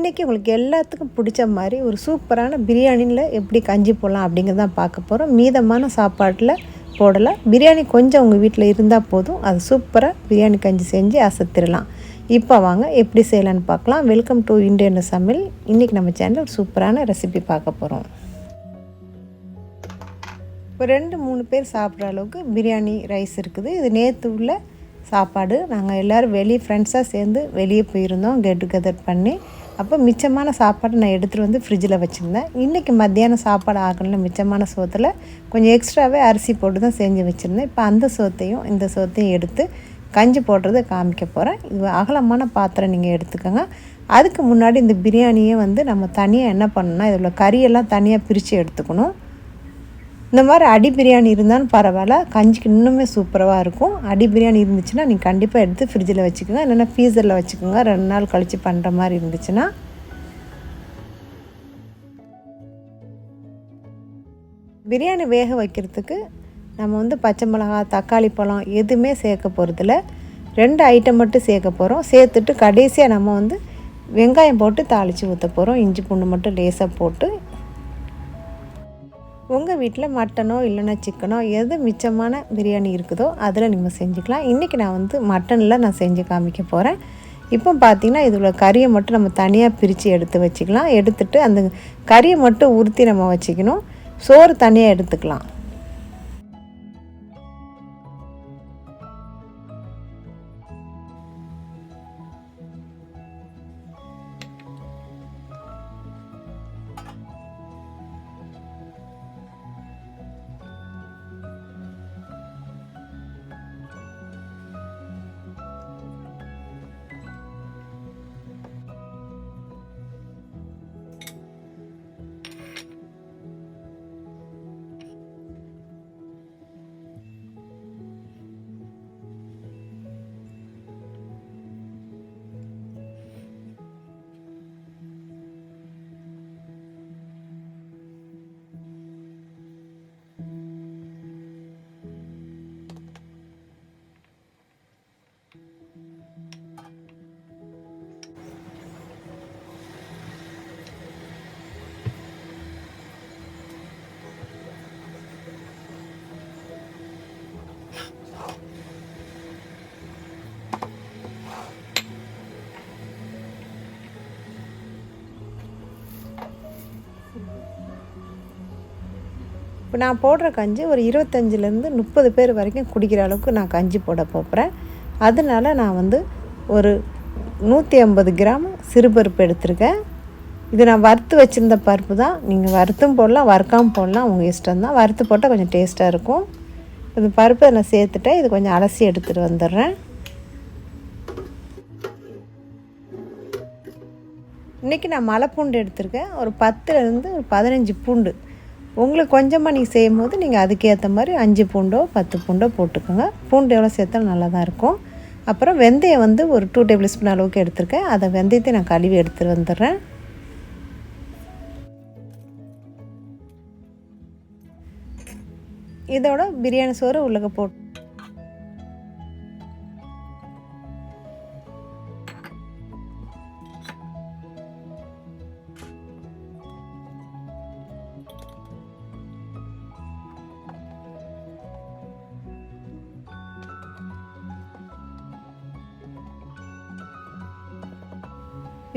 இன்றைக்கி உங்களுக்கு எல்லாத்துக்கும் பிடிச்ச மாதிரி ஒரு சூப்பரான பிரியாணியில் எப்படி கஞ்சி போடலாம் அப்படிங்கிறதான் பார்க்க போகிறோம். மீதமான சாப்பாட்டில் போடலாம். பிரியாணி கொஞ்சம் உங்கள் வீட்டில் இருந்தால் போதும், அது சூப்பராக பிரியாணி கஞ்சி செஞ்சு அசத்திடலாம். இப்போ வாங்க எப்படி செய்யலான்னு பார்க்கலாம். வெல்கம் டு இந்தியன் சமையல். இன்றைக்கி நம்ம சேனல் ஒரு சூப்பரான ரெசிபி பார்க்க போகிறோம். இப்போ 2-3 பேர் சாப்பிட்ற அளவுக்கு பிரியாணி ரைஸ் இருக்குது. இது நேற்று உள்ள சாப்பாடு. நாங்கள் எல்லோரும் வெளியே ஃப்ரெண்ட்ஸாக சேர்ந்து வெளியே போயிருந்தோம் கெட் டுகெதர் பண்ணி. அப்போ மிச்சமான சாப்பாடு நான் எடுத்துகிட்டு வந்து ஃப்ரிட்ஜில் வச்சுருந்தேன். இன்றைக்கி மத்தியானம் சாப்பாடு ஆகணும். மிச்சமான சோத்தில் கொஞ்சம் எக்ஸ்ட்ராவே அரிசி போட்டு தான் செஞ்சு வச்சுருந்தேன். இப்போ அந்த சோத்தையும் இந்த சோத்தையும் எடுத்து கஞ்சி போடுறதை காமிக்க போகிறேன். இது அகலமான பாத்திரம் நீங்கள் எடுத்துக்கோங்க. அதுக்கு முன்னாடி இந்த பிரியாணியை நம்ம தனியாக என்ன பண்ணணும்னா, இதில் கறியெல்லாம் தனியாக பிரித்து எடுத்துக்கணும். இந்த மாதிரி அடி பிரியாணி இருந்தாலும் பரவாயில்ல, கஞ்சிக்கு இன்னுமே சூப்பராக இருக்கும். அடி பிரியாணி இருந்துச்சுன்னா நீங்கள் கண்டிப்பாக எடுத்து ஃப்ரிட்ஜில் வச்சுக்கோங்க, இல்லைன்னா ஃப்ரீசரில் வச்சுக்கோங்க. 2 நாள் கழித்து பண்ணுற மாதிரி இருந்துச்சுன்னா. பிரியாணி வேக வைக்கிறதுக்கு நம்ம பச்சை மிளகாய், தக்காளி பழம் எதுவுமே சேர்க்க போகிறதில்ல. 2 ஐட்டம் மட்டும் சேர்க்க போகிறோம். சேர்த்துட்டு கடைசியாக நம்ம வெங்காயம் போட்டு தாளித்து ஊற்ற போகிறோம். இஞ்சி பூண்டு மட்டும் லேசாக போட்டு. உங்கள் வீட்டில் மட்டனோ இல்லைன்னா சிக்கனோ எது மிச்சமான பிரியாணி இருக்குதோ அதில் நீங்கள் செஞ்சுக்கலாம். இன்றைக்கி நான் மட்டனில் நான் செஞ்சு காமிக்க போகிறேன். இப்போ பார்த்திங்கன்னா இதில் கறியை மட்டும் நம்ம தனியாக பிரித்து எடுத்து வச்சுக்கலாம். எடுத்துகிட்டு அந்த கறியை மட்டும் உருத்தி நம்ம வச்சுக்கணும். சோறு தனியாக எடுத்துக்கலாம். இப்போ நான் போடுற கஞ்சி ஒரு 25லேருந்து 30 பேர் வரைக்கும் குடிக்கிற அளவுக்கு நான் கஞ்சி போட போகிறேன். அதனால நான் ஒரு 150 கிராம் சிறுபருப்பு எடுத்திருக்கேன். இது நான் வறுத்து வச்சுருந்த பருப்பு தான். நீங்கள் வறுத்தும் போடலாம், வறுக்காமல் போடலாம், உங்கள் இஷ்டம் தான். வறுத்து போட்டால் கொஞ்சம் டேஸ்ட்டாக இருக்கும். இந்த பருப்பை நான் சேர்த்துட்டேன். இது கொஞ்சம் அலசி எடுத்துகிட்டு வந்துடுறேன். இன்றைக்கி நான் மலைப்பூண்டு எடுத்திருக்கேன். ஒரு 10லேருந்து ஒரு 15 பூண்டு. உங்களுக்கு கொஞ்சமாக நீங்கள் செய்யும் போது நீங்கள் அதுக்கேற்ற மாதிரி 5 பூண்டோ 10 பூண்டோ போட்டுக்கோங்க. பூண்டு எவ்வளோ சேர்த்தாலும் நல்லா தான் இருக்கும். அப்புறம் வெந்தயம் ஒரு 2 டேபிள் ஸ்பூன் அளவுக்கு எடுத்திருக்கேன். அதை வெந்தயத்தை நான் கழுவி எடுத்துகிட்டு வந்துடுறேன். இதோட பிரியாணி சோறு உள்ளக போட்டு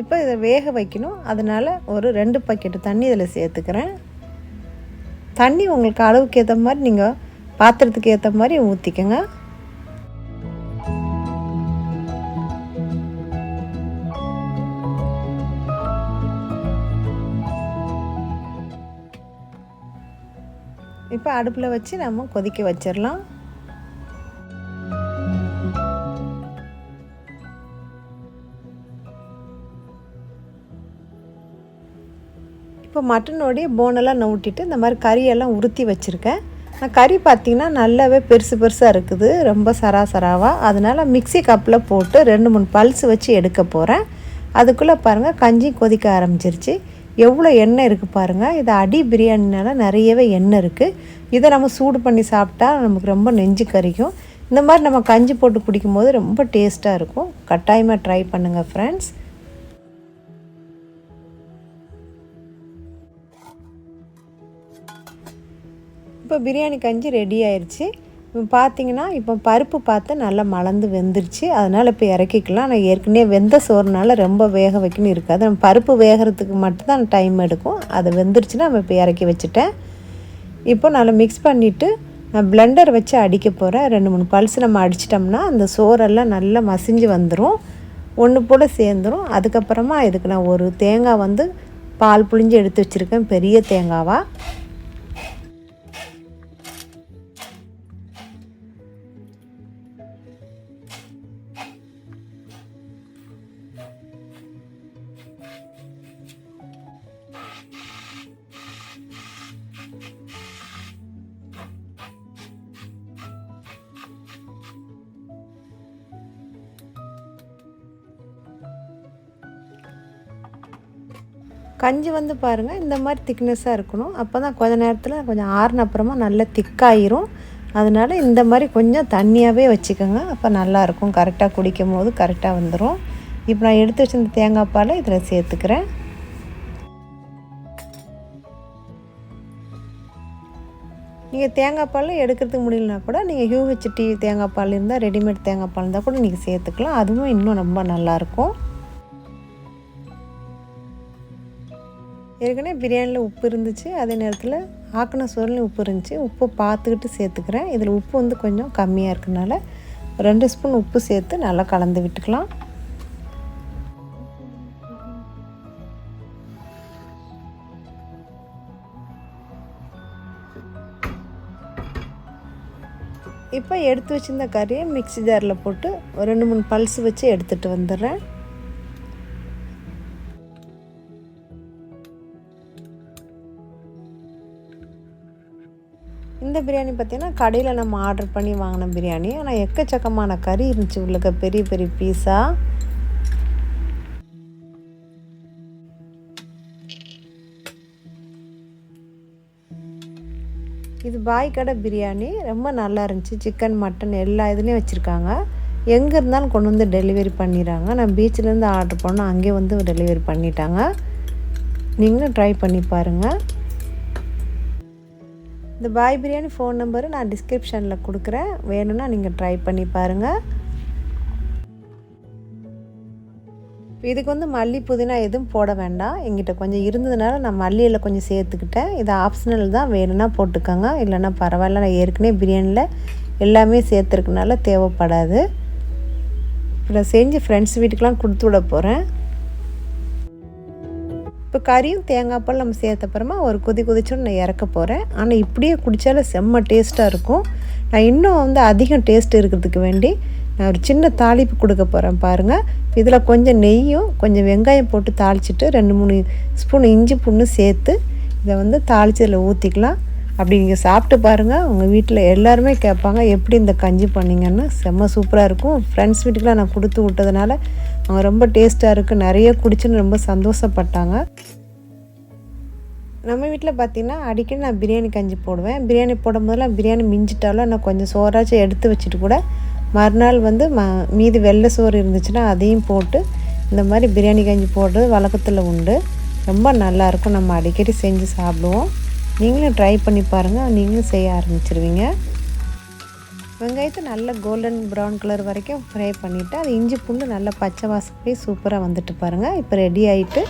இப்போ இதை வேக வைக்கணும். அதனால் ஒரு 2 பக்கெட்டு தண்ணி இதில் சேர்த்துக்கிறேன். தண்ணி உங்களுக்கு அளவுக்கு ஏற்ற மாதிரி நீங்கள் பாத்திரத்துக்கு ஏற்ற மாதிரி ஊற்றிக்கோங்க. இப்போ அடுப்பில் வச்சு நம்ம கொதிக்க வச்சிடலாம். இப்போ மட்டனோடைய போனெல்லாம் நவுட்டிட்டு இந்த மாதிரி கறியெல்லாம் உருத்தி வச்சுருக்கேன். நான் கறி பார்த்திங்கன்னா நல்லாவே பெருசு பெருசாக இருக்குது, ரொம்ப சராசராவாக. அதனால் மிக்ஸி கப்பில் போட்டு 2-3 பல்ஸ் வச்சு எடுக்க போகிறேன். அதுக்குள்ளே பாருங்கள் கஞ்சி கொதிக்க ஆரம்பிச்சிருச்சு. எவ்வளோ எண்ணெய் இருக்குது பாருங்கள். இது அடி பிரியாணினால நிறையவே எண்ணெய் இருக்குது. இதை நம்ம சூடு பண்ணி சாப்பிட்டா நமக்கு ரொம்ப நெஞ்சு கறிக்கும். இந்த மாதிரி நம்ம கஞ்சி போட்டு குடிக்கும்போது ரொம்ப டேஸ்ட்டாக இருக்கும். கட்டாயமாக ட்ரை பண்ணுங்கள் ஃப்ரெண்ட்ஸ். இப்போ பிரியாணி கஞ்சி ரெடி ஆயிடுச்சு. இப்போ பார்த்தீங்கன்னா இப்போ பருப்பு பார்த்து நல்லா மலர்ந்து வெந்துருச்சு. அதனால் இப்போ இறக்கிக்கலாம். நான் ஏற்கனவே வெந்த சோறுனால ரொம்ப வேக வைக்கணும் இருக்காது. நம்ம பருப்பு வேகிறதுக்கு மட்டும்தான் டைம் எடுக்கும். அது வெந்துருச்சுன்னா நம்ம இப்போ இறக்கி வச்சுட்டேன். இப்போ நல்லா மிக்ஸ் பண்ணிவிட்டு நான் பிளெண்டர் வச்சு அடிக்க போகிறேன். 2-3 பல்ஸ் நம்ம அடிச்சிட்டோம்னா அந்த சோறெல்லாம் நல்லா மசிஞ்சு வந்துடும், ஒன்று போல் சேர்ந்துடும். அதுக்கப்புறமா இதுக்கு நான் ஒரு தேங்காய் வந்து பால் புழிஞ்சு எடுத்து வச்சுருக்கேன், பெரிய தேங்காவாக. கஞ்சி வந்து பாருங்கள் இந்த மாதிரி திக்னஸாக இருக்கணும். அப்போ தான் கொஞ்சம் நேரத்தில் கொஞ்சம் ஆறுன அப்புறமா நல்லா திக்காயிரும். அதனால் இந்த மாதிரி கொஞ்சம் தண்ணியாகவே வச்சுக்கோங்க. அப்போ நல்லாயிருக்கும், கரெக்டாக குடிக்கும் போது கரெக்டாக வந்துடும். இப்போ நான் எடுத்து வச்சிருந்த தேங்காய் பாலை இதில் சேர்த்துக்கிறேன். நீங்கள் தேங்காய் பால் எடுக்கிறதுக்கு முடியலனா கூட நீங்கள் UHT தேங்காய் பால் இருந்தால், ரெடிமேட் தேங்காய் பால் இருந்தால் கூட நீங்கள் சேர்த்துக்கலாம். அதுவும் இன்னும் ரொம்ப நல்லாயிருக்கும். ஏற்கனவே பிரியாணியில் உப்பு இருந்துச்சு, அதே நேரத்தில் ஆக்கின சோறுலையும் உப்பு இருந்துச்சு. உப்பு பார்த்துக்கிட்டு சேர்த்துக்கிறேன். இதில் உப்பு வந்து கொஞ்சம் கம்மியாக இருக்கனால 2 ஸ்பூன் உப்பு சேர்த்து நல்லா கலந்து விட்டுக்கலாம். இப்போ எடுத்து வச்சிருந்த கறியை மிக்ஸி ஜாரில் போட்டு 2-3 பல்ஸ் வச்சு எடுத்துகிட்டு வந்துடுறேன். இந்த பிரியாணி பார்த்திங்கன்னா கடையில் நம்ம ஆர்டர் பண்ணி வாங்கின பிரியாணி. ஆனால் எக்கச்சக்கமான கறி இருந்துச்சு உள்ளக்க, பெரிய பெரிய பீஸாக. இது பாய் கடை பிரியாணி, ரொம்ப நல்லா இருந்துச்சு. சிக்கன், மட்டன் எல்லா இதுலேயும் வச்சுருக்காங்க. எங்கே இருந்தாலும் கொண்டு வந்து டெலிவரி பண்ணிடுறாங்க. நான் பீச்சிலேருந்து ஆர்டர் பண்ணோம், அங்கேயே வந்து டெலிவரி பண்ணிட்டாங்க. நீங்களும் ட்ரை பண்ணி பாருங்கள். இந்த பாய் பிரியாணி ஃபோன் நம்பரு நான் டிஸ்கிரிப்ஷனில் கொடுக்குறேன், வேணும்னா நீங்கள் ட்ரை பண்ணி பாருங்கள். இதுக்கு வந்து மல்லி புதினா எதுவும் போட வேண்டாம். எங்கிட்ட கொஞ்சம் இருந்ததுனால நான் மல்லியில் கொஞ்சம் சேர்த்துக்கிட்டேன். இது ஆப்ஷனல் தான், வேணும்னா போட்டுக்கோங்க, இல்லைன்னா பரவாயில்ல. நான் ஏற்கனவே பிரியாணியில் எல்லாமே சேர்த்துருக்கனால தேவைப்படாது. இப்போ செஞ்சு ஃப்ரெண்ட்ஸ் வீட்டுக்கெலாம் கொடுத்து விட போகிறேன். இப்போ கறியும் தேங்காய் பால் நம்ம சேர்த்த அப்புறமா ஒரு கொதிச்சோன்னு நான் இறக்க போகிறேன். ஆனால் இப்படியே குடித்தாலும் செம்ம டேஸ்ட்டாக இருக்கும். நான் இன்னும் வந்து அதிகம் டேஸ்ட் இருக்கிறதுக்கு வேண்டி நான் ஒரு சின்ன தாளிப்பு கொடுக்க போகிறேன் பாருங்கள். இதில் கொஞ்சம் நெய்யும் கொஞ்சம் வெங்காயம் போட்டு தாளிச்சிட்டு 2-3 ஸ்பூன் இஞ்சி பூண்டு சேர்த்து இதை வந்து தாளித்து இதில் ஊற்றிக்கலாம். அப்படி நீங்கள் சாப்பிட்டு பாருங்கள், உங்கள் வீட்டில் எல்லாருமே கேட்பாங்க எப்படி இந்த கஞ்சி பண்ணிங்கன்னு. செம்ம சூப்பராக இருக்கும். ஃப்ரெண்ட்ஸ் வீட்டுக்கெலாம் நான் கொடுத்து விட்டதுனால அவங்க ரொம்ப டேஸ்ட்டாக இருக்குது, நிறைய குடிச்சுன்னு ரொம்ப சந்தோஷப்பட்டாங்க. நம்ம வீட்டில் பார்த்திங்கன்னா அடிக்கடி நான் பிரியாணி கஞ்சி போடுவேன். பிரியாணி போடும்போதெல்லாம் பிரியாணி மிஞ்சிட்டாலும் நான் கொஞ்சம் சோறாச்சும் எடுத்து வச்சுட்டு கூட மறுநாள் வந்து மீதி வெள்ளை சோறு இருந்துச்சுன்னா அதையும் போட்டு இந்த மாதிரி பிரியாணி கஞ்சி போடுறது வழக்கத்தில் உண்டு. ரொம்ப நல்லாயிருக்கும், நம்ம அடிக்கடி செஞ்சு சாப்பிடுவோம். நீங்களும் ட்ரை பண்ணி பாருங்கள், நீங்களும் செய்ய ஆரம்பிச்சிருவீங்க. வெங்காயத்தை நல்லா கோல்டன் ப்ரௌன் கலர் வரைக்கும் ஃப்ரை பண்ணிவிட்டு அது இஞ்சி பூண்டு நல்லா பச்சை வாசம் போய் சூப்பராக வந்துட்டு பாருங்கள். இப்போ ரெடி ஆகிட்டு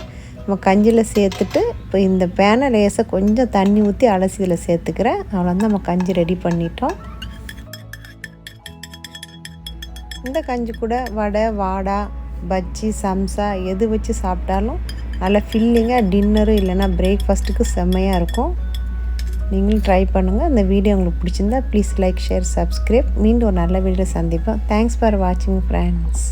நம்ம கஞ்சியில் சேர்த்துட்டு இப்போ இந்த பேனை லேசாக கொஞ்சம் தண்ணி ஊற்றி அலசி இதில் சேர்த்துக்கிறேன். அவ்வளோதான், நம்ம கஞ்சி ரெடி பண்ணிட்டோம். இந்த கஞ்சி கூட வடை, வாடா, பஜ்ஜி, சம்சா எது வச்சு சாப்பிட்டாலும் நல்லா ஃபில்லிங்காக டின்னரு இல்லைன்னா பிரேக்ஃபாஸ்ட்டுக்கு செம்மையாக இருக்கும். நீங்களும் ட்ரை பண்ணுங்கள். இந்த வீடியோ உங்களுக்கு பிடிச்சிருந்தா ப்ளீஸ் லைக், ஷேர், சப்ஸ்கிரைப். மீண்டும் ஒரு நல்ல வீடியோ சந்திப்போம். தேங்க்ஸ் ஃபார் வாட்சிங் ஃப்ரெண்ட்ஸ்.